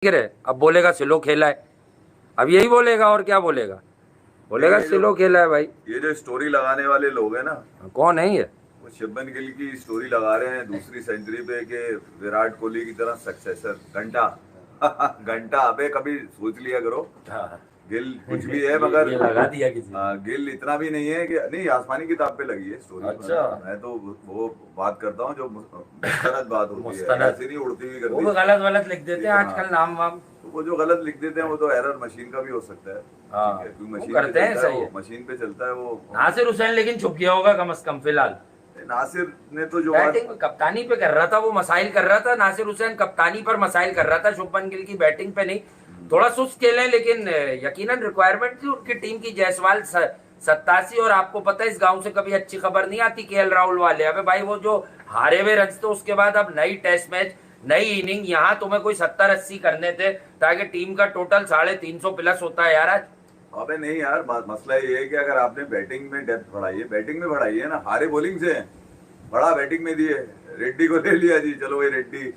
गिरे, अब बोलेगा स्लो खेला है, अब यही बोलेगा और क्या बोलेगा, बोलेगा स्लो खेला है भाई। ये जो स्टोरी लगाने वाले लोग हैं ना, कौन है ये? वो शुभमन गिल की स्टोरी लगा रहे हैं दूसरी सेंचुरी पे कि विराट कोहली की तरह सक्सेसर। घंटा घंटा, अबे कभी सोच लिया करो। हाँ। गिल कुछ भी है मगर ये लगा दिया किसी ने। गिल इतना भी नहीं है कि नहीं, आसमानी किताब पे लगी है स्टोरी। अच्छा। मैं तो वो बात करता हूँ जो मुस्तनद बात होती है, मुस्तनद। ऐसी नहीं उड़ती हुई वो करती। भी गलत गलत लिख देते हैं आजकल नाम वाम। तो वो जो गलत लिख देते हैं वो तो एरर मशीन का भी हो सकता है। हाँ, ठीक है, क्योंकि वो मशीन करते पे हैं, चलता है, सही है। वो मशीन पे चलता है वो। नासिर हुसैन लेकिन छुप गया होगा कम से कम फिलहाल। नासिर ने तो जो बैटिंग कप्तानी पे कर रहा था, वो मसाइल कर रहा था। नासिर हुसैन कप्तानी पर मसाइल कर रहा था, शुभमन गिल की बैटिंग पे नहीं। थोड़ा सुस्त खेले, लेकिन यकीनन रिक्वायरमेंट थी उनकी टीम की। जायसवाल 87, और आपको पता है इस गांव से कभी अच्छी खबर नहीं आती केएल राहुल वाले। अबे भाई वो जो हारे हुए रन थे, उसके बाद अब नई टेस्ट मैच, नई इनिंग, यहाँ तुम्हें कोई 70-80 करने थे ताकि टीम का टोटल 350 प्लस होता है यार आज। अबे नहीं यार, मसला ये है कि अगर आपने बैटिंग में डेप्थ बढ़ाई है, बैटिंग में बढ़ाई है ना, हारे बॉलिंग से बड़ा बैटिंग में दिए। रेड्डी को ले लिया जी, चलो भाई रेड्डी।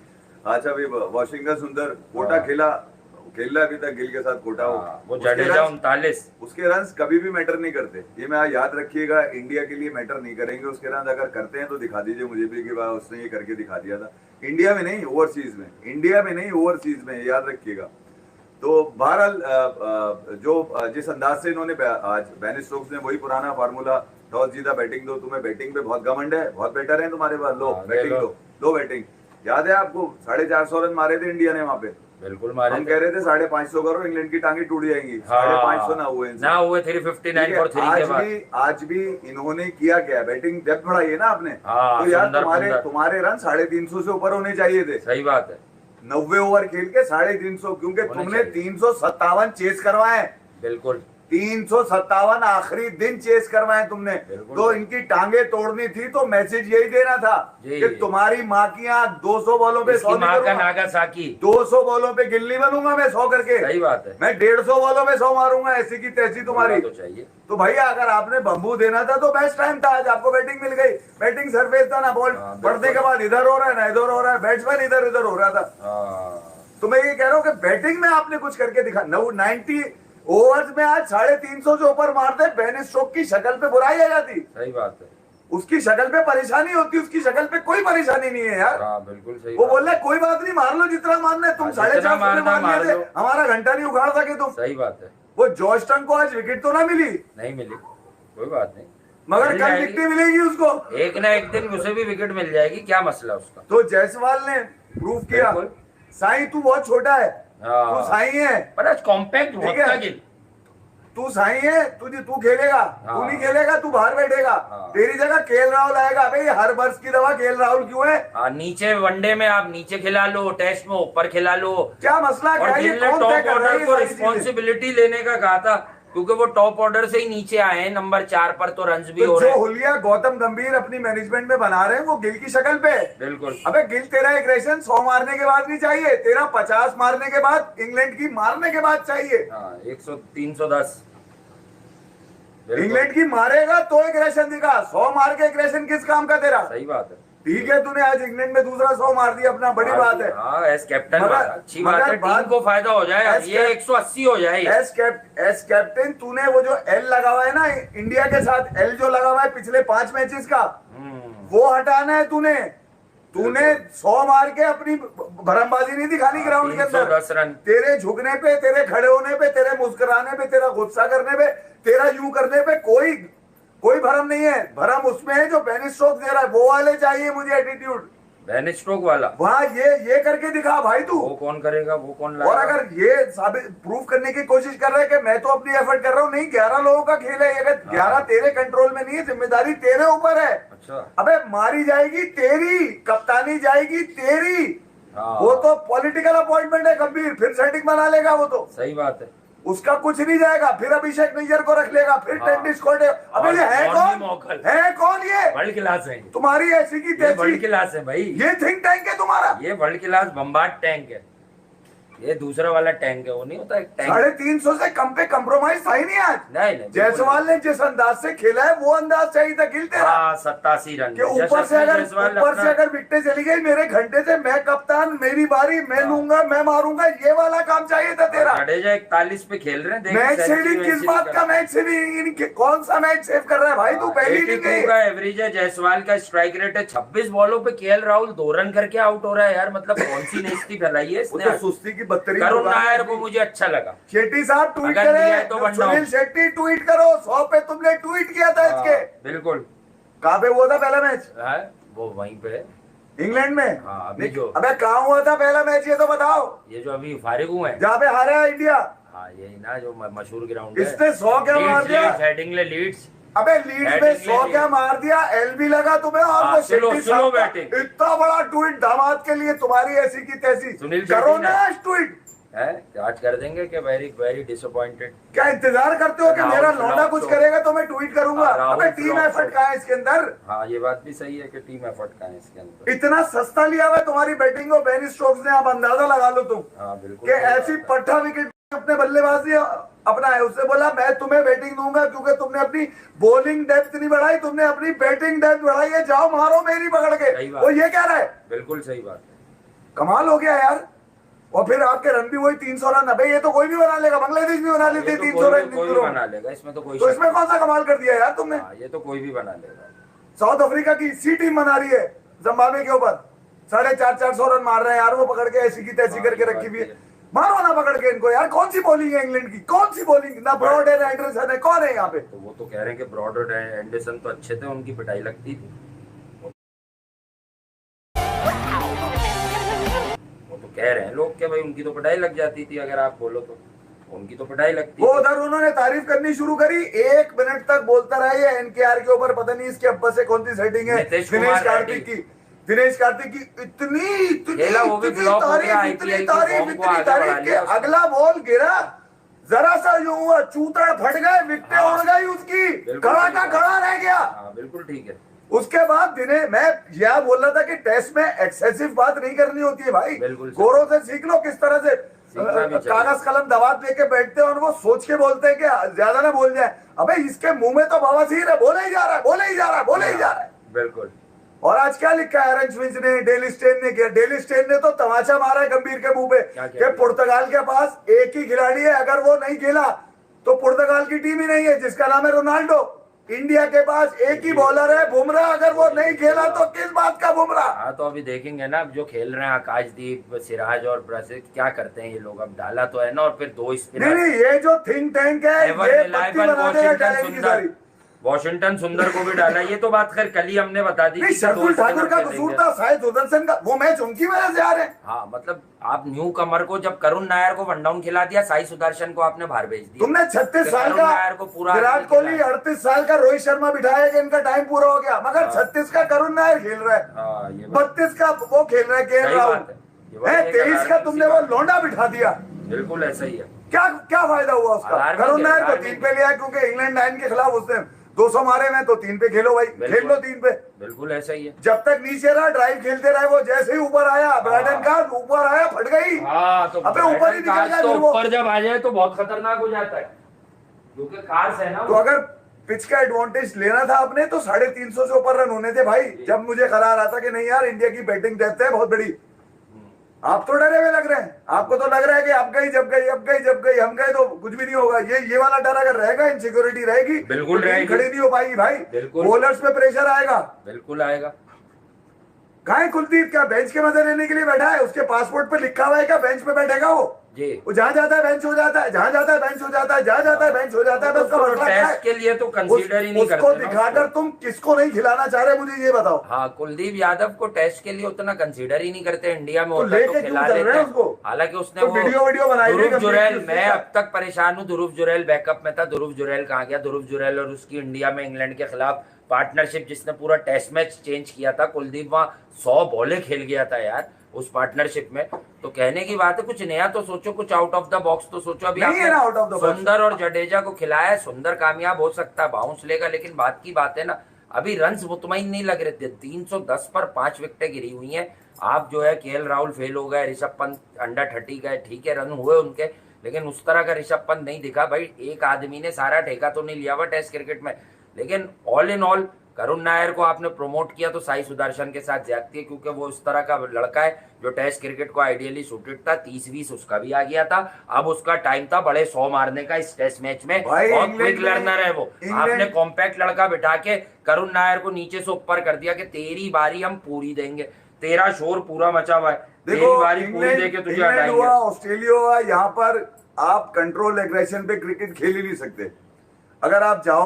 अच्छा भाई वाशिंगटन सुंदर कोटा खेला, खेल रहा है अभी तक गिल के साथ कोटा। वो जडेजा 39, उसके रन कभी भी मैटर नहीं करते, ये मैं याद रखिएगा। इंडिया के लिए मैटर नहीं करेंगे उसके रन, अगर करते हैं तो दिखा दीजिए मुझे भी कि भाई उसने ये करके दिखा दिया था। इंडिया में नहीं, ओवरसीज में। इंडिया में नहीं, ओवरसीज में, याद रखिएगा। तो बहरहाल जो जिस अंदाज से इन्होंने आज बेन स्टोक्स ने वही पुराना फार्मूला, टॉस जीता बैटिंग दो। तुम्हें बैटिंग पे बहुत घमंड है, बहुत बेटर है तुम्हारे पास, लो बैटिंग दो, लो बैटिंग। याद है आपको 450 रन मारे थे इंडिया ने वहां पे। बिल्कुल मारे। हम कह रहे थे 550 करो, इंग्लैंड की टांगे टूट जाएंगी। 550 ना हुए, ना हुए। 359 और 3 के बाद आज भी इन्होंने किया क्या? बैटिंग डेप्थ बढ़ाई है ना आपने। तो यार तुम्हारे रन 350 से ऊपर होने चाहिए थे। सही बात है। 90 ओवर खेल के 350, क्योंकि तुमने 357 चेस करवाए। बिल्कुल 357 आखिरी दिन चेस करवाए तुमने। तो इनकी टांगे तोड़नी थी तो मैसेज यही देना था कि तुम्हारी माँ की यहाँ 200 बॉलों पे 100 माँ का नागासाकी। 200 बॉलों पे गिल्ली बनूंगा मैं 100 करके। सही बात है। मैं 150 बॉलों पे 100 मारूंगा, ऐसी की तैसी तुम्हारी। तो चाहिए तो भैया अगर आपने बम्बू देना था तो बेस्ट टाइम था। आज आपको बैटिंग मिल गई, बैटिंग सरफेस था ना, बॉल पड़ने के बाद इधर हो रहा है ना इधर हो रहा है, बैट्समैन इधर उधर हो रहा था। तो मैं ये कह रहा हूँ कि बैटिंग में आपने कुछ करके दिखा। 90 ओवर्स में आज 350 से ऊपर मारते, बेन स्टोक्स की शक्ल पे बुराई आ जाती। सही बात है। उसकी शक्ल पे परेशानी होती, उसकी शक्ल पे कोई परेशानी नहीं है यार। बिल्कुल सही। वो बोल रहा है कोई बात नहीं, मार लो जितना मारना है। तुम 450 मार लिए थे, हमारा घंटा नहीं उखाड़ सके तुम। सही बात है। वो जॉर्जटन को आज विकेट तो ना मिली, नहीं मिली, कोई बात नहीं, मगर कल कितनी मिलेगी उसको? एक ना एक दिन उसे भी विकेट मिल जाएगी, क्या मसला उसका। तो जायसवाल ने प्रूव किया, साई तू बहुत छोटा है, तू साई है पर आज कॉम्पैक्ट बहुत था गिल। तू साई है, तू खेलेगा, तू नहीं खेलेगा, तू बाहर बैठेगा। तेरी जगह केएल राहुल आएगा। भाई हर वर्ष की दवा केएल राहुल क्यों है? नीचे वनडे में आप नीचे खिला लो, टेस्ट में ऊपर खिला लो, क्या मसला है? और गिल ने टॉप ऑर्डर को रिस्पॉन्सिबिलिटी लेने का कहा था, क्योंकि वो टॉप ऑर्डर से ही नीचे आए हैं नंबर 4 पर, तो रन्स भी हो रहे हैं। जो हुलिया गौतम गंभीर अपनी मैनेजमेंट में बना रहे हैं वो गिल की शक्ल पे। बिल्कुल। अबे गिल, तेरा एग्रेशन 100 मारने के बाद नहीं चाहिए, तेरा 50 मारने के बाद, इंग्लैंड की मारने के बाद चाहिए। 100 310 इंग्लैंड की मारेगा तो एग्रेशन दिखा। 100 मार के एग्रेशन किस काम का तेरा? सही बात है। ठीक है, तूने आज इंग्लैंड में दूसरा 100 मार दिया, अपना बड़ी बात है। एस कैप्टन अच्छी बात है, टीम को फायदा हो जाए, ये 180 हो जाए। एस कैप्टन तूने वो जो एल लगा हुआ है ना इंडिया के साथ, एल जो लगा हुआ है पिछले 5 मैचेस का, वो हटाना है तूने। तूने 100 मार के अपनी भरमबाजी नहीं दिखानी ग्राउंड के अंदर। 310 रन। तेरे झुकने पे, तेरे खड़े होने पे, तेरे मुस्कुराने पे, तेरा गुस्सा करने पे, तेरा यूं करने पे कोई भरम नहीं है। भरम उसमें है जो बेन स्टोक्स दे रहा है, वो वाले चाहिए मुझे एटीट्यूड। बेन स्टोक्स वाला वहां ये करके दिखा भाई तू। वो कौन करेगा, वो कौन लाएगा? और अगर ये साबित प्रूव करने की कोशिश कर रहा है कि मैं तो अपनी एफर्ट कर रहा हूँ, नहीं, 11 लोगों का खेल है। अगर 11 तेरे कंट्रोल में नहीं है, जिम्मेदारी तेरे ऊपर है। अच्छा। अबे मारी जाएगी तेरी, कप्तानी जाएगी तेरी। वो तो पॉलिटिकल अपॉइंटमेंट है गंभीर, फिर सेटिंग बना लेगा वो तो। सही बात है, उसका कुछ नहीं जाएगा। फिर अभिषेक नैयर को रख लेगा, फिर टेनिस कोर्ट। अबे ये है कौन? है कौन ये? वर्ल्ड क्लास है तुम्हारी ऐसी की तैसी। वर्ल्ड क्लास है भाई, ये थिंक टैंक है तुम्हारा, ये वर्ल्ड क्लास बम्बार्ड टैंक है। ये दूसरा वाला टैंक है, वो नहीं होता एक टैंक। 350 से कम पे कंप्रोमाइज था ही नहीं आज। नहीं नहीं, जायसवाल ने जिस अंदाज से खेला है वो अंदाज चाहिए था। गिलते रहा 87 रन कि ऊपर से अगर विकेटें चली गई मेरे घंटे से, मैं कप्तान, मेरी बारी, मैं लूंगा, मैं मारूंगा, ये वाला काम चाहिए था तेरा। जडेजा 41 पे खेल रहे हैं। मैच सेविंग किस बात का मैच सेविंग? कौन सा मैच सेव कर रहा है भाई तू? पहली इनिंग का एवरेज है, जायसवाल का स्ट्राइक रेट है 26 बॉलों पे केएल राहुल 2 रन करके आउट हो रहा है यार। मतलब कौन सी नेस्टी फैलाई है इसने? तो सुस्ती की बदतरीन। करुण नायर को मुझे अच्छा लगा। शेट्टी साहब ट्वीट अगर लिया है करें तो सुनील शेट्टी ट्वीट करो। 100 पे तुमने ट्वीट किया था इसके। बिल्कुल। कहाँ पे हुआ था पहला मैच? वो वहीं पे इंग्लैंड में। हाँ, अभी जो अबे कहाँ हुआ था पहला मैच ये तो बताओ। ये जो अभी फारिग हुए हैं, जहाँ पे हारा है इंडिया। हाँ यही ना जो मशहूर ग्राउंड है। इसने 100 क्या मार दिया? Heading Leeds. अबे लीड्स में 100 क्या मार दिया? एलबी लगा तुम्हें। और वो शेट्टी साहब बैटिंग, इतना बड़ा ट्वीट दामाद के लिए, तुम्हारी ऐसी की तैसी। सुनील करो ना आज ट्वीट है, आज कर देंगे कि वेरी वेरी डिसअपॉइंटेड। क्या इंतजार करते हो कि मेरा लौंडा कुछ करेगा तो मैं ट्वीट करूंगा? अबे टीम एफर्ट कहाँ है इसके अंदर? हाँ ये बात भी सही है कि टीम एफर्ट कहाँ है इसके अंदर। इतना सस्ता लिया हुआ तुम्हारी बैटिंग को बेन स्टोक्स ने। आप अंदाजा लगा लो तुम। हाँ बिल्कुल। कि ऐसी पट्टा विकेट अपने बल्लेबाजी अपना है। उससे बोला मैं तुम्हें बैटिंग दूंगा क्योंकि तुमने अपनी बॉलिंग डेप्थ नहीं बढ़ाई, तुमने अपनी बैटिंग डेप्थ बढ़ाई है। जाओ मारो मेरी पकड़ के। वो ये कह रहा है। बिल्कुल सही बात है। कमाल हो गया यार। और फिर आपके रन भी वही 300 रन। अबे ये तो कोई भी बना लेगा, बांग्लादेश भी बना लेती है 300 रन। कोई भी बना लेगा इसमें तो कोई। तो इसमें कौन सा कमाल कर दिया यार तुमने? ये तो कोई भी बना लेगा। साउथ अफ्रीका की सी टीम बना रही है जिम्बाब्वे के ऊपर। 450 रन मार रहे हैं यार वो पकड़ के। ऐसी की तैसी करके रखी हुई है। मारो ना पकड़ के इनको यार। कौन सी बॉलिंग है इंग्लैंड की? कौन सी बॉलिंग? ना ब्रॉड है ना एंडरसन है। कौन है यहाँ पे? तो वो तो कह रहे हैं कि ब्रॉड और एंडरसन तो अच्छे थे, उनकी पिटाई लगती थी। वो तो कह रहे हैं लोग कि भाई उनकी तो पिटाई लग जाती थी। अगर आप बोलो तो उनकी तो पिटाई लगती। वो उधर उन्होंने तारीफ करनी शुरू करी। 1 मिनट तक बोलता रहा ये एनकेआर के ऊपर। पता नहीं इसके अब्बा से कौन सी सेटिंग है दिनेश कार्तिक की। दिनेश कार्तिक की इतनी तारीफ के अगला बॉल गिरा, जरा सा यूं हुआ, चूतड़ फट गए, विकेटें उड़ गई उसकी। खड़ा का खड़ा रह गया। बिल्कुल ठीक है। उसके बाद दिनेश, मैं यह बोल रहा था कि टेस्ट में एक्सेसिव बात नहीं करनी होती है भाई। गौरव से सीख लो किस तरह से कागज कलम दवात लेके बैठते हैं और वो सोच के बोलते हैं कि ज्यादा ना बोल जाए। अबे इसके मुंह में तो बवासीर है, बोले ही जा रहा है, बोले ही जा रहा है, बोले ही जा रहा है। बिल्कुल। और आज क्या लिखा है एरन स्मिथ ने, डेल स्टेन ने किया? डेल स्टेन ने तो तमाचा मारा है गंभीर के मुंह पे कि पुर्तगाल के पास एक ही खिलाड़ी है, अगर वो नहीं खेला तो पुर्तगाल की टीम ही नहीं है, जिसका नाम है रोनाल्डो। इंडिया के पास एक ही बॉलर है बुमराह, अगर वो नहीं खेला तो किस बात का बुमराह? हाँ तो अभी देखेंगे ना, अब जो खेल रहे हैं आकाशदीप, सिराज और ब्राजील, क्या करते हैं ये लोग। अब डाला तो है ना, और फिर 2 स्पिनर। नहीं, ये जो थिंक टैंक है ये पत्ती बना देगा टैलेंट की सारी। वॉशिंगटन सुंदर को भी डाला। ये तो बात खैर कल ही हमने बता दी। शार्दुल ठाकुर का कसूर था, शायद सुदर्शन का। वो मैच उनकी वजह से आ रहे हैं। हाँ मतलब आप न्यू कमर को, जब करुण नायर को वन डाउन खिला दिया, साई सुदर्शन को आपने बाहर भेज दिया। तुमने 36 साल का विराट कोहली, 38 साल का रोहित शर्मा बिठाया कि इनका टाइम पूरा हो गया, मगर 36 का करुण नायर खेल रहा है, 32 का वो खेल रहा है केएल राहुल है, 23 का तुमने वो लौंडा बिठा दिया। बिल्कुल ऐसा ही है। क्या फायदा हुआ उसका? करुण नायर को 3 पे लिया क्योंकि इंग्लैंड 9 के खिलाफ उसने 200 मारे में, तो 3 पे खेलो भाई, खेल लो 3 पे। बिल्कुल ऐसा ही है। जब तक नीचे रहा ड्राइव खेलते रहे, वो जैसे ही ऊपर आया ब्राडन का ऊपर आया फट गई। तो अबे ऊपर ही निकल गया। तो ऊपर जब आ जाए तो बहुत खतरनाक हो जाता है, क्योंकि कार्स है ना। तो अगर पिच का एडवांटेज लेना था आपने तो 350 से ऊपर रन होने थे भाई। जब मुझे करार आता कि नहीं यार इंडिया की बैटिंग डेप्थ है बहुत बड़ी। आप तो डरे हुए लग रहे हैं। आपको तो लग रहा है कि अब गई जब गई, अब गई जब गई, हम गए तो कुछ भी नहीं होगा। ये वाला डर अगर रहेगा, इनसिक्योरिटी रहेगी, बिल्कुल रहेगी, खड़ी नहीं हो पाएगी भाई। बॉलर्स पे प्रेशर आएगा, बिल्कुल आएगा। कहाँ है कुलदीप? क्या बेंच के मजे लेने के लिए बैठा है? उसके पासपोर्ट पे लिखा हुआ है क्या बेंच पे बैठेगा वो? वो जहाँ जाता है बेंच हो जाता है, जहाँ जाता है बेंच हो जाता है, जहाँ जाता है बेंच हो जाता है। बस उसका मतलब टेस्ट के लिए तो कंसीडर ही नहीं करते। उसको दिखाकर तुम किसको नहीं खिलाना चाह रहे, मुझे ये बताओ। हाँ, कुलदीप यादव को टेस्ट के लिए उतना कंसीडर ही नहीं करते। इंडिया में होता तो खिला लेते हैं। हालांकि उसने वीडियो बनाई। ध्रुव जुरैल, मैं अब तक परेशान हूँ। ध्रुव जुरैल बैकअप में था, ध्रुव जुरैल कहाँ गया? ध्रुव जुरैल और उसकी इंडिया में इंग्लैंड के खिलाफ पार्टनरशिप, जिसने पूरा टेस्ट मैच चेंज किया था। कुलदीप वहां 100 बॉलें खेल गया था यार उस पार्टनरशिप में। तो कहने की बात है, कुछ नया तो सोचो, कुछ आउट ऑफ द बॉक्स तो सोचो। अभी आपने सुंदर और जडेजा को खिलाया है, सुंदर कामयाब हो सकता है, बाउंस लेगा, लेकिन बात की बात है ना, अभी रन्स मुतमईन नहीं लग रहे थे। 310 पर 5 विकेटें गिरी हुई हैं। आप जो है केएल राहुल फेल हो गए, ऋषभ पंत अंडर 30 गए, ठीक है रन हुए उनके, लेकिन उस तरह का ऋषभ पंत नहीं दिखा भाई। एक आदमी ने सारा ठेका तो नहीं लिया हुआ टेस्ट क्रिकेट में, लेकिन all in all Karun Nair को आपने प्रमोट किया तो साई सुदर्शन के साथ ज्यादती है, क्योंकि वो इस तरह का लड़का है जो टेस्ट क्रिकेट को आइडियली सूटेड था। 30-20 उसका भी आ गया था, अब उसका टाइम था बड़े 100 मारने का इस टेस्ट मैच में। बहुत क्विक लर्नर है वो। आपने कॉम्पैक्ट लड़का बिठा के करुण नायर को नीचे से ऊपर कर दिया कि तेरी बारी हम पूरी देंगे, तेरा शोर पूरा मचा हुआ है, तेरी बारी पूरी देके तुझे हटाएंगे। ऑस्ट्रेलिया हुआ, यहाँ पर आप कंट्रोल एग्रेशन पे क्रिकेट खेल ही नहीं सकते। अगर आप जाओ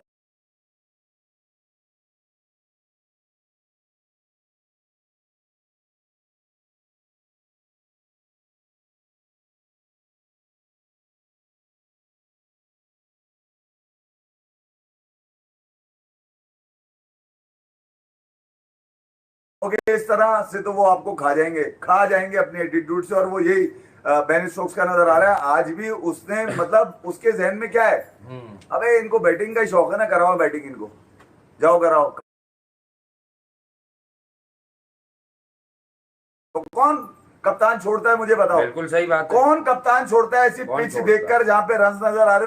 इस तरह से तो वो आपको खा जाएंगे अपने एटीट्यूड से। और वो यही बेन स्टोक्स का नजर आ रहा है आज भी। उसने मतलब उसके जहन में क्या है, अबे इनको बैटिंग का शौक है ना, कराओ बैटिंग इनको, जाओ कराओ। तो कौन कप्तान छोड़ता है मुझे बताओ? बिल्कुल सही बात है। कौन कप्तान छोड़ता है ऐसी पिच देखकर जहां पे रन नजर आ रहे?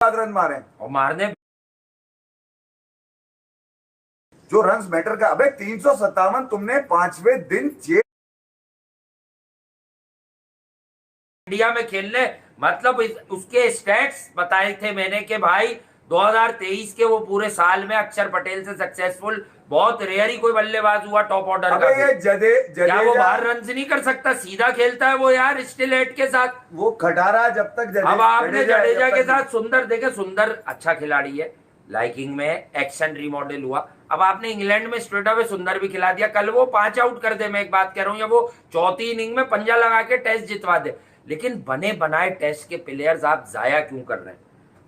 रन मारे और मारने जो रन्स मैटर का। अबे 357 तुमने 5वें दिन इंडिया में खेलने, मतलब उसके स्टैट्स बताए थे मैंने कि भाई 2023 के वो पूरे साल में अक्षर पटेल से सक्सेसफुल बहुत रेयर ही कोई बल्लेबाज हुआ टॉप ऑर्डर का। ये क्या वो बाहर रन नहीं कर सकता? सीधा खेलता है वो यार, स्टिल एट के साथ वो खटारा जब तक अब आपने जडेजा के साथ सुंदर देखे, सुंदर अच्छा खिलाड़ी है, लाइकिंग में एक्शन रिमॉडल हुआ। अब आपने इंग्लैंड में स्ट्रेट अवे सुंदर भी खिला दिया, कल वो 5 आउट कर दे, मैं एक बात कह रहा हूं, या वो चौथी इनिंग में पंजा लगा के टेस्ट जितवा दे, लेकिन बने बनाए टेस्ट के प्लेयर्स आप जाया क्यों कर रहे हैं?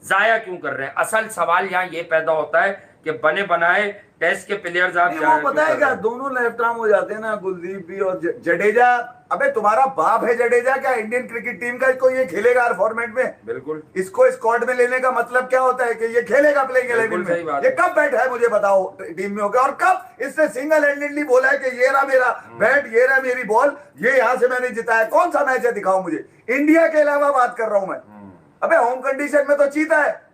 जाया क्यों कर रहे हैं? असल सवाल यहाँ ये पैदा होता है कि बने बनाए टेस्ट के प्लेयर्स आप वो पता है क्या, दोनों लेफ्ट आर्म हो जाते हैं ना, कुलदीप भी और जडेजा। अबे तुम्हारा बाप है जडेजा, क्या इंडियन क्रिकेट टीम का इसको ये खेलेगा हर फॉर्मेट में? बिल्कुल। इसको स्क्वाड में लेने का मतलब क्या होता है कि ये खेलेगा प्लेइंग 11 में? ये कब बैठा है मुझे बताओ टीम में होगा? और कब इसने सिंगल हैंडेडली बोला है कि ये रहा मेरा बैट, ये रहा मेरी बॉल, ये यहां से मैंने जिताया? कौन सा मैच है दिखाओ मुझे। इंडिया के अलावा बात कर रहा हूं मैं। अबे होम कंडीशन में तो चीता है,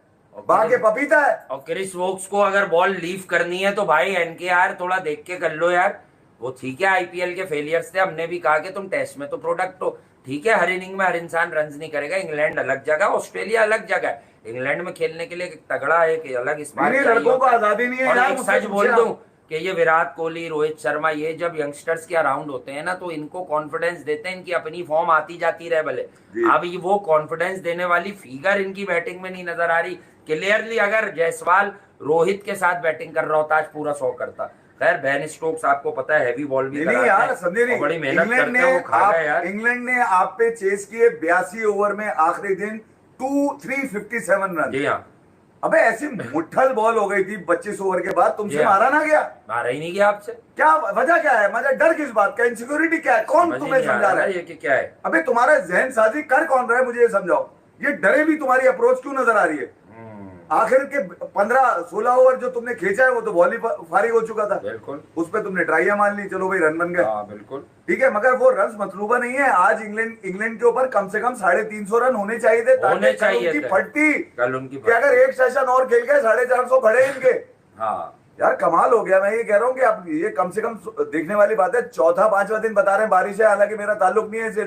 बाकी पपीता है। और क्रिस वोक्स को अगर बॉल लीव करनी है तो भाई एनकेआर थोड़ा देख के कर लो यार। वो ठीक है आईपीएल के फेलियर्स थे, हमने भी कहा कि तुम टेस्ट में तो प्रोडक्ट हो, ठीक है हर इनिंग में हर इंसान रन नहीं करेगा। इंग्लैंड अलग जगह, ऑस्ट्रेलिया अलग जगह है। इंग्लैंड में खेलने के लिए एक तगड़ा एक अलग स्मार्ट लड़कों को आजादी नहीं है। और एक सच बोल दूं कि ये विराट कोहली, रोहित शर्मा, ये जब यंगस्टर्स के अराउंड होते हैं ना तो इनको कॉन्फिडेंस देते हैं, इनकी अपनी फॉर्म आती जाती रहे भले। अब ये वो कॉन्फिडेंस देने वाली फिगर इनकी बैटिंग में नहीं नजर आ रही। क्लियरली अगर जायसवाल रोहित के साथ बैटिंग कर रहा होता आज पूरा 100 करता। खैर बेन स्टोक्स आपको पता है हैवी बॉल भी नहीं यार, समझे नहीं, बड़ी मेहनत करते हैं वो, खा गए यार। इंग्लैंड ने आप पे चेस किए 82 ओवर में आखिरी दिन 357 रन। जी हाँ। अबे ऐसी मुट्ठल बॉल हो गई थी 25 ओवर के बाद, तुमसे मारा ना गया? मारा ही नहीं गया आपसे। क्या वजह क्या है? मजा डर किस बात का? इनसिक्योरिटी क्या है? कौन तुम्हें समझा रहा है ये कि क्या है? अबे तुम्हारा जहन साजी कर कौन रहा है मुझे ये समझाओ। ये डरे भी तुम्हारी अप्रोच क्यों नजर आ रही है? आखिर के 15-16 ओवर जो तुमने खींचा है वो तो बॉल ही फारिग हो चुका था। बिल्कुल। उस पर तुमने ट्राइया मान ली, चलो भाई रन बन गए। बिल्कुल ठीक है, मगर वो रन मतलूबा नहीं है। आज इंग्लैंड के ऊपर कम से कम 350 रन होने चाहिए थे, ताकि उनकी फटती कल उनकी कि अगर एक सेशन और खेल गए 450 खड़े इनके। हाँ यार कमाल हो गया। मैं ये कह रहा हूँ कि अब ये कम से कम देखने वाली बात है। चौथा 5वां दिन बता रहे हैं बारिश है, हालांकि मेरा ताल्लुक नहीं है इससे।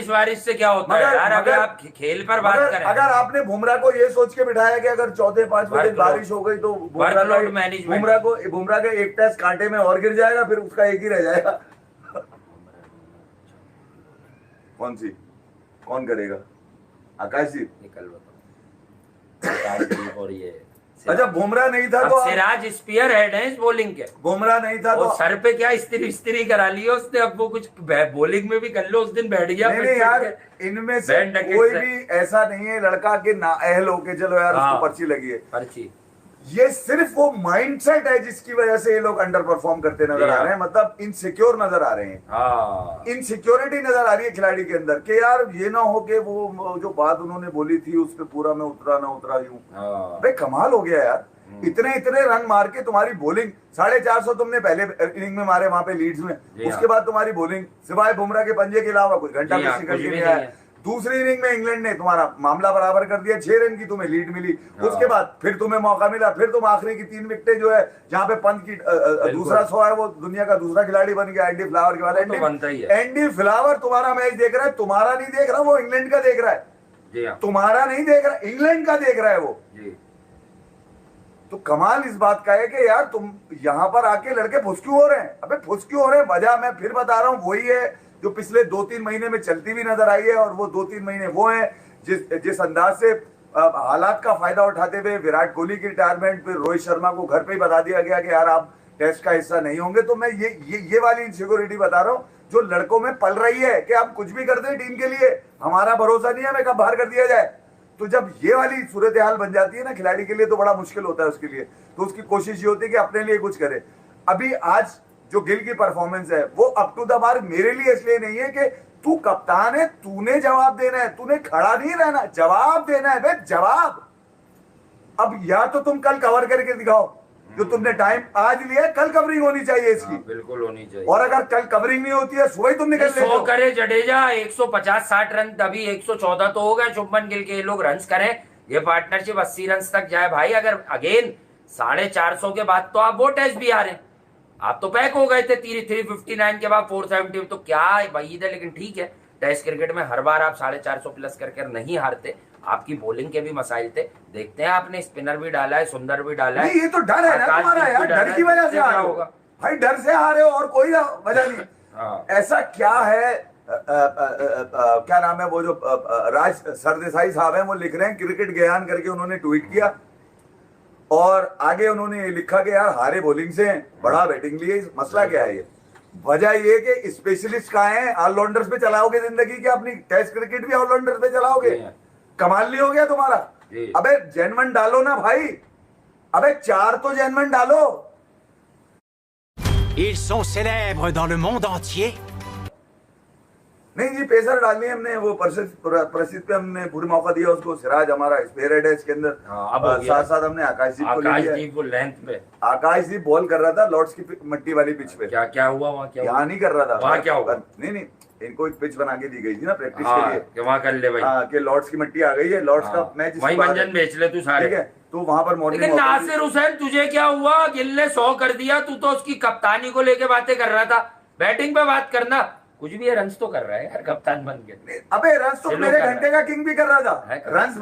बारिश से क्या होता है यार? अगर आप खेल पर बात करें, अगर आपने बुमराह को ये सोच के बिठाया कि अगर चौथे 5वें दिन बारिश हो गई तो बुमराह के एक टेस्ट कांटे में और गिर जाएगा, फिर उसका एक ही रह जाएगा। कौन करेगा? आकाश जी निकल बताओ। और ये अच्छा बुमराह नहीं था अब तो सिराज स्पीयर हेड है इस बॉलिंग के। बुमराह नहीं था तो सर पे क्या स्त्री करा ली है उसने, अब वो कुछ बॉलिंग में भी कर लो, उस दिन बैठ गया। नहीं यार, इनमें से कोई भी ऐसा नहीं है लड़का के नाअहल होके चलो यार उसको पर्ची लगी है। पर्ची ये सिर्फ वो माइंडसेट है जिसकी वजह से ये लोग अंडर परफॉर्म करते नजर आ रहे हैं, मतलब इनसिक्योर नजर आ रहे हैं। इनसिक्योरिटी नजर आ रही है खिलाड़ी के अंदर कि यार ये ना हो कि वो जो बात उन्होंने बोली थी उस पर पूरा मैं उतरा ना उतरा यूं। भाई कमाल हो गया यार, इतने रन मार के तुम्हारी बॉलिंग 450 तुमने पहले इनिंग में मारे वहां पे लीड्स में, उसके बाद तुम्हारी बॉलिंग सिवाय बुमराह के पंजे के अलावा कुछ घंटा कुछ निकल के नहीं आया। दूसरी इनिंग में इंग्लैंड ने तुम्हारा मामला बराबर कर दिया, 6 रन की तुम्हें लीड मिली, उसके बाद फिर तुम्हें मौका मिला, फिर तुम आखिरी की 3 विकेटें जो है जहां पे पंत की दूसरा 100 है वो दुनिया का दूसरा खिलाड़ी बन गया एंडी फ्लावर के बाद। एंडी फ्लावर तुम्हारा मैच देख रहा है, तुम्हारा नहीं देख रहा, वो इंग्लैंड का देख रहा है, तुम्हारा नहीं देख रहा, इंग्लैंड का देख रहा है वो। तो कमाल इस बात का है कि यार तुम यहां पर आके लड़के फुस क्यों हो रहे हैं? अबे फुस क्यों हो रहे हैं? वजह मैं फिर बता रहा हूं वही है जो पिछले 2-3 महीने में चलती भी नजर आई है, और वो 2-3 महीने वो है जिस अंदाज से हालात का फायदा उठाते हुए विराट कोहली की रिटायरमेंट पे रोहित शर्मा को घर पे ही बता दिया गया कि यार आप टेस्ट का हिस्सा नहीं होंगे। तो मैं ये वाली इनसिक्योरिटी बता रहा हूँ जो लड़कों में पल रही है कि हम कुछ भी करते हैं टीम के लिए, हमारा भरोसा नहीं है हमें कब बाहर कर दिया जाए। तो जब ये वाली सूरत हाल बन जाती है ना खिलाड़ी के लिए तो बड़ा मुश्किल होता है उसके लिए, तो उसकी कोशिश ये होती है कि अपने लिए कुछ करे। अभी आज जो गिल की परफॉर्मेंस है वो अप टू द मार्क मेरे लिए इसलिए नहीं है कि तू कप्तान है, तूने जवाब देना है, तूने खड़ा नहीं रहना, जवाब देना है बे, जवाब। अब या तो तुम कल कवर करके दिखाओ जो तुमने टाइम आज लिया, कल कवरिंग होनी चाहिए इसकी। बिल्कुल होनी चाहिए। और अगर कल कवरिंग नहीं होती है सुबह ही तुम निकल लेते हो। करे जडेजा 150-60 रन, अभी 114 तो हो गए शुभमन गिल के, ये लोग रन करें, ये पार्टनरशिप 80 रन तक जाए भाई। अगर अगेन 450 के बाद तो आप वो टेस्ट भी हारे, आप तो पैक हो गए थे 359 के बाद 470, तो क्या वही है। लेकिन ठीक है, टेस्ट क्रिकेट में हर बार आप 450 प्लस करके नहीं हारते, आपकी बॉलिंग के भी मसाइल थे। देखते हैं, आपने स्पिनर भी डाला है, सुंदर भी डाला है। ये तो डर है ना तुम्हारा यार, डर की वजह से हारे हो भाई, डर से हारे हो और कोई वजह नहीं। ऐसा क्या है, क्या नाम है वो जो राज सरदेसाई साहब हैं, वो लिख रहे हैं क्रिकेट ज्ञान करके, उन्होंने ट्वीट किया और आगे उन्होंने लिखा कि यार हारे बॉलिंग से बड़ा बैटिंग लिए, मसला क्या है? ये वजह ये कि स्पेशलिस्ट कहाँ हैं? ऑलराउंडर्स पे चलाओगे जिंदगी की अपनी, टेस्ट क्रिकेट भी ऑलराउंडर्स पे चलाओगे, कमाल नहीं हो गया तुम्हारा? अबे जेनवन डालो ना भाई, अबे 4 तो जेनवन डालो। Ils sont célèbres dans le monde entier. नहीं जी, पेसर डालनी है हमने, वो प्रसिद्ध पे हमने पूरी मौका दिया उसको। सिराज हमारा स्पेयर हेड है इसके अंदर, साथ साथ हमने आकाशदीप को लेंथ पे, आकाशदीप बॉल कर रहा था लॉर्ड्स की मिट्टी वाली पिच पे। क्या हुआ वहाँ? यहाँ नहीं कर रहा था, वहाँ क्या हुआ? नहीं, इनको एक पिच बना के दी गई थी ना प्रैक्टिस के लिए, वहाँ कर ले भाई, कि लॉर्ड्स की मिट्टी आ गई है, लॉर्ड्स का मैच वही मंजन बेच ले तू सारे, ठीक है? तो वहां पर मॉर्निंग। लेकिन नासिर हुसैन तुझे क्या हुआ? गिल ने 100 कर दिया, तू तो उसकी कप्तानी को लेके बातें कर रहा था, बैटिंग पे बात करना। कुछ भी है, रन्स तो कर रहा है यार कप्तान बन के। अबे रन्स तो मेरे घंटे का किंग भी कर रहा था। रन्स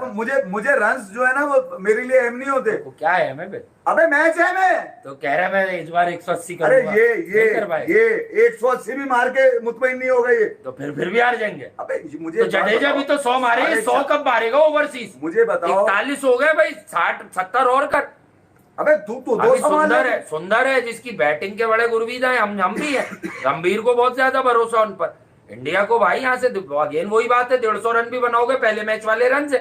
मुझे रन्स जो है ना वो मेरे लिए अहम नहीं होते। क्या है मैं? अबे मैच है, मैं तो कह रहा मैं इस बार 180 करूंगा। अरे ये 180 भी मार के मुतमईन नहीं हो गए, तो फिर भी हार जाएंगे। अबे मुझे तो जडेजा भी तो 100 मारे, 100 कब मारेगा ओवरसीज? मुझे बताओ। 41 हो गए भाई, 60-70 और कर। अबे तू तो दो सुंदर है जिसकी बैटिंग के बड़े गुरबीद हैं, हम भी है। गंभीर को बहुत ज्यादा भरोसा उन पर। इंडिया को भाई यहाँ से अगेन वही बात है, 150 रन भी बनाओगे पहले मैच वाले रन से।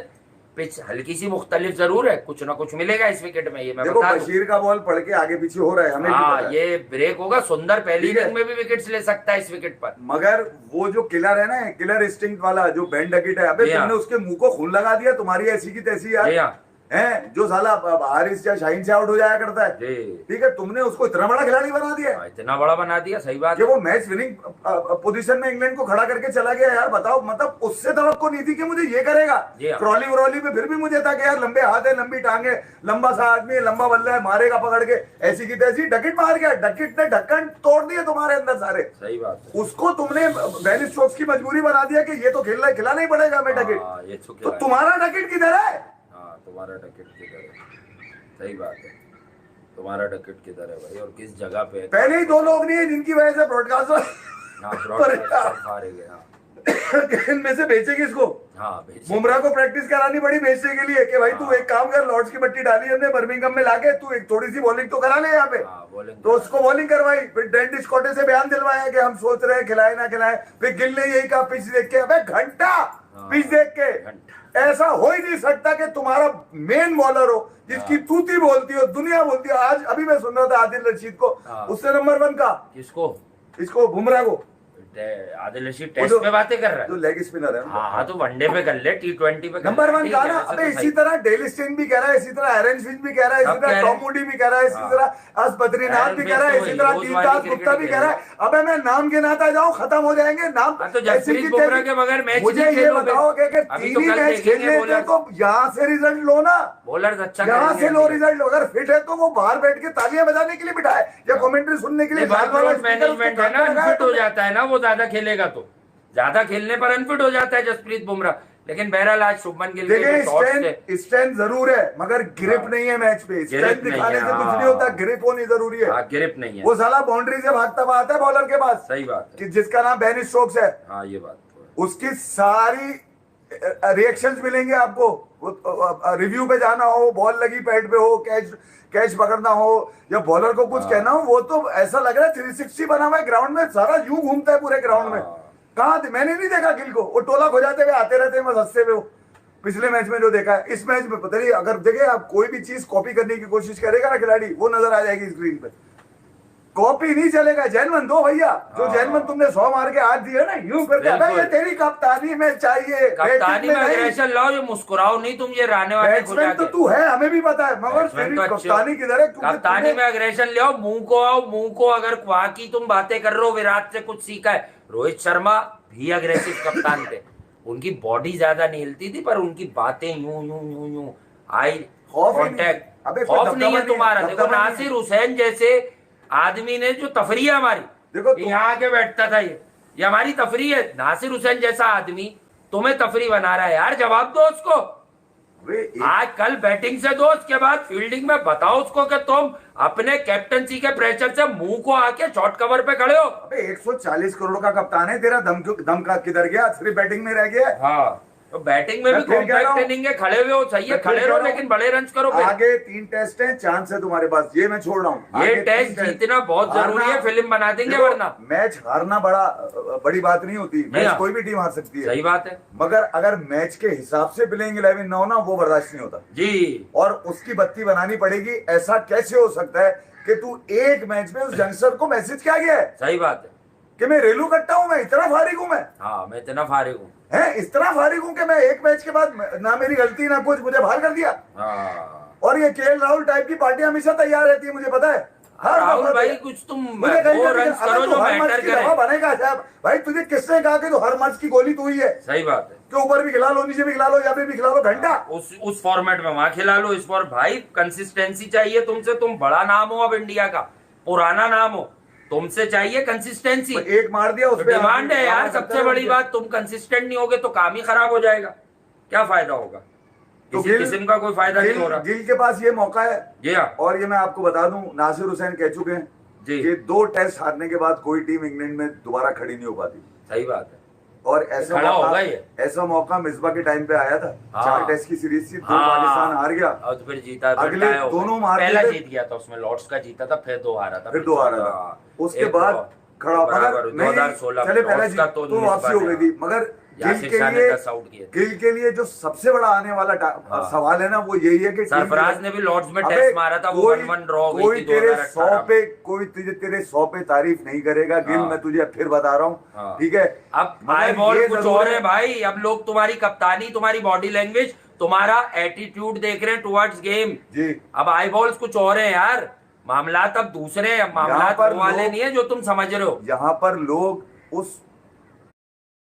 पिच हल्की सी मुख्तलिफ जरूर है, कुछ ना कुछ मिलेगा इस विकेट में, ये मैं देखो बशीर का बॉल पड़ के आगे पीछे हो रहा है, हमें हाँ ये ब्रेक होगा। सुंदर पहली इनिंग में भी विकेट्स ले सकता है इस विकेट पर। मगर वो जो किलर है ना, किलर इंस्टिंक्ट वाला जो बेन डकेट है, अबे तुमने उसके मुंह को खून लगा दिया, तुम्हारी ऐसी की तैसी यार है, जो साला हारिस या शाहीन से आउट हो जाया करता है, ठीक है? तुमने उसको इतना बड़ा खिलाड़ी बना दिया, इतना बड़ा बना दिया, सही बात है। वो मैच विनिंग पोजीशन में इंग्लैंड को खड़ा करके चला गया यार, बताओ। मतलब उससे तवक्को नहीं थी कि मुझे ये करेगा। क्रॉली व्रॉली में फिर भी मुझे था कि यार लंबे हाथ है, लंबी टांगे, लंबा सा आदमी है, लंबा बल्ला है, मारेगा पकड़ के, ऐसी की तैसी डकेट मार गया। डकेट ने ढक्कन तोड़ दिए तुम्हारे अंदर सारे। सही बात। उसको तुमने बेन स्टोक्स की मजबूरी बना दिया कि ये तो खिलाना ही पड़ेगा हमें डकेट। तो तुम्हारा डकेट किधर है? तुम्हारा डकेट किधर है? सही बात है, तुम्हारा डकेट किधर है भाई, और किस जगह पे है? पहले ही 2 लोग नहीं है जिनकी वजह से ब्रॉडकास्टर हारे गए। इनमें से बेचे किसको? हाँ, भेजे। बुमराह को प्रैक्टिस करानी पड़ी भेजने के लिए कि भाई तू एक काम कर, लॉर्ड्स की मट्टी डाली हमने बर्मिंघम में लाके, तू एक थोड़ी सी बॉलिंग तो करा ले यहाँ पे। तो उसको बॉलिंग करवाई, फिर डेंटिस कोटे से बयान दिलवाया कि हम सोच रहे हैं खिलाए ना खिलाए। फिर गिल ने यही कहा पिच देख के, अबे घंटा पिच देख के। ऐसा हो ही नहीं सकता कि तुम्हारा मेन बॉलर हो जिसकी तूती बोलती हो, दुनिया बोलती है। आज अभी मैं सुन रहा था आदिल रशीद को, उससे नंबर 1 का किसको, इसको बुमराह को। आदिल रशीद टेस्ट पे बातें कर रहा है, जो लेग स्पिनर है। हाँ तो वनडे पे कर ले, T20 पे नंबर 1 का ना। अबे इसी तरह डेल स्टेन भी कह रहा है, इसी तरह एरन फिंच भी कह रहा है, इसी तरह टॉम मूडी भी कह रहा है, इसी तरह आज बद्रीनाथ भी कह रहा है, इसी तरह दिलदास गुप्ता भी कह रहा है। अबे मैं नाम गिनाता जाऊं खत्म हो जाएंगे नाम। तो जसप्रीत बुमराह के बगैर मैच मुझे ये बताओ कि 3 ही मैच खेलने थे तो यहाँ से रिजल्ट लो ना, बॉलर अच्छा यहाँ से लो रिजल्ट लो। अगर फिट है तो वो बाहर बैठ के तालियां बजाने के लिए बिठाए या कमेंट्री सुनने के लिए। मैनेजमेंट है ना, अनफिट हो जाता है ना वो, ज्यादा खेलेगा तो, ज्यादा खेलने पर अनफिट हो जाता है जसप्रीत बुमराह। लेकिन बहरहाल आज शुभमन गिल देखिए स्ट्रेंथ जरूर है मगर ग्रिप नहीं है मैच पे। स्ट्रेंथ दिखाने से कुछ नहीं होता, ग्रिप होनी जरूरी है। ग्रिप नहीं है, वो साला बाउंड्री से भागता हुआ आता है बॉलर के पास। सही बात है, कि जिसका नाम बेन स्टोक्स है। हाँ ये बात उसकी सारी रिएक्शंस मिलेंगे आपको। रिव्यू पे जाना हो, बॉल लगी पैड पे हो, कैच पकड़ना हो या बॉलर को कुछ कहना हो, वो तो ऐसा लग रहा है 360 बना हुआ है ग्राउंड में, सारा यूं घूमता है पूरे ग्राउंड में। कहा मैंने नहीं देखा गिल को, वो टोला खोजाते हुए आते रहते हैं बस हंसते हुए। पिछले मैच में जो देखा है, इस मैच में पता नहीं, अगर देखे आप कोई भी चीज कॉपी करने की कोशिश करेगा ना खिलाड़ी, वो नजर आ जाएगी स्क्रीन पे। कॉपी नहीं चलेगा, जैनमन दो भैया। जो जैनमन तुमने 100 मार के हाथ दिए ना, यूं करते हैं, ये तेरी कप्तानी में चाहिए, कप्तानी में एग्रेशन लाओ, ये मुस्कुराओ नहीं तुम, ये रहने वाले बैट्समैन तो तू है, हमें भी पता है, मगर तेरी कप्तानी किधर है? कप्तानी में एग्रेशन ले आओ, मुंह को आओ, मुंह को। अगर वहां की तुम बातें कर रहे हो, विराट से कुछ सीखा है। रोहित शर्मा भी अग्रेसिव कप्तान थे, उनकी बॉडी ज्यादा नहीं हिलती थी पर उनकी बातें यूं यूं यूं यूं, आई कॉन्टेक्ट। खौफ नहीं है तुम्हारा। देखो नासिर हुसैन जैसे आदमी ने जो तफरी है हमारी, देखो यहाँ आके बैठता था, ये हमारी तफरी है। नासिर हुसैन जैसा आदमी तुम्हें तफरी बना रहा है यार, जवाब दो उसको। आज कल बैटिंग से दो, उसके बाद फील्डिंग में बताओ उसको कि तुम अपने कैप्टनसी के प्रेशर से मुंह को आके शॉर्ट कवर पे खड़े हो। अबे 140 करोड़ का कप्तान है तेरा, दम का किधर गया? सिर्फ बैटिंग में रह गया। हाँ तो बैटिंग में भी कॉम्पैक्ट इनिंग है, खड़े हुए हो, सही है, खड़े रहो लेकिन बड़े रन करो। आगे 3 टेस्ट हैं, चांस है तुम्हारे पास, ये मैं छोड़ रहा हूँ। ये टेस्ट जीतना बहुत जरूरी है, फिल्म बना देंगे वरना। मैच हारना बड़ी बात नहीं होती, मैच कोई भी टीम हार सकती है, सही बात है। मगर अगर मैच के हिसाब से प्लेइंग 11 ना हो ना, वो बर्दाश्त नहीं होता जी। और उसकी बत्ती बनानी पड़ेगी। ऐसा कैसे हो सकता है कि तू एक मैच में उस यंगस्टर को मैसेज क्या गया है? सही बात है कि मैं रेलू कट्टा हूं, मैं इतना फारिग हूं। हाँ मैं इतना फारिग हूँ, है इतना फारिग हूं कि मैं एक मैच के बाद ना मेरी गलती ना कुछ, मुझे बाहर कर दिया। और ये केएल राहुल टाइप की पार्टी हमेशा तैयार रहती है, मुझे पता है। राहुल भाई कुछ तुम वो रन करो जो मैटर करे। बनेगा साहब भाई, तुझे किसने कहा कि तो हर मैच की गोली तू ही है? सही बात है, कि ऊपर भी खिला लो, नीचे भी खिला लो, या भी खिला लो, घंटा उस फॉर्मेट में वहां खिला लो। इस पर भाई कंसिस्टेंसी चाहिए तुमसे। तुम बड़ा नाम हो अब इंडिया का, पुराना नाम हो, तुमसे चाहिए कंसिस्टेंसी। एक मार दिया उस पे डिमांड है यार। सबसे बड़ी बात, तुम कंसिस्टेंट नहीं होगे तो काम ही खराब हो जाएगा, क्या फायदा होगा? तो किसी किस्म का कोई फायदा नहीं हो रहा। गिल के पास ये मौका है जी हाँ। और ये मैं आपको बता दूं, नासिर हुसैन कह चुके हैं कि 2 टेस्ट हारने के बाद कोई टीम इंग्लैंड में दोबारा खड़ी नहीं हो पाती। सही बात है। और ऐसा मौका मिसबा के टाइम पे आया था। 4 टेस्ट की सीरीज थी, 2 पाकिस्तान हार गया और फिर जीता। अगले दोनों मार पहला जीत गया था उसमें, लॉर्ड्स का जीता था, फिर 2 हारा था, उसके बाद खड़ा। मगर 2016 चले पहले जीत तो वापसी हो गई थी। मगर गिल के लिए जो सबसे बड़ा आने वाला सवाल है ना, वो यही है कि सरफराज ने भी लॉर्ड्स में टेस्ट मारा था, वो 1-1 ड्रॉ हो गई थी 2018। कोई तेरे 100 पे तारीफ नहीं करेगा गिल, मैं तुझे फिर बता रहा हूँ, ठीक है। अब आई बॉल कुछ और है भाई। अब लोग तुम्हारी कप्तानी, तुम्हारी बॉडी लैंग्वेज, तुम्हारा एटीट्यूड देख रहे हैं टुवर्ड्स गेम जी। अब आई बॉल्स कुछ और है यार, मामला अब दूसरे मामला वाले नहीं है जो तुम समझ रहे हो। यहाँ पर लोग उस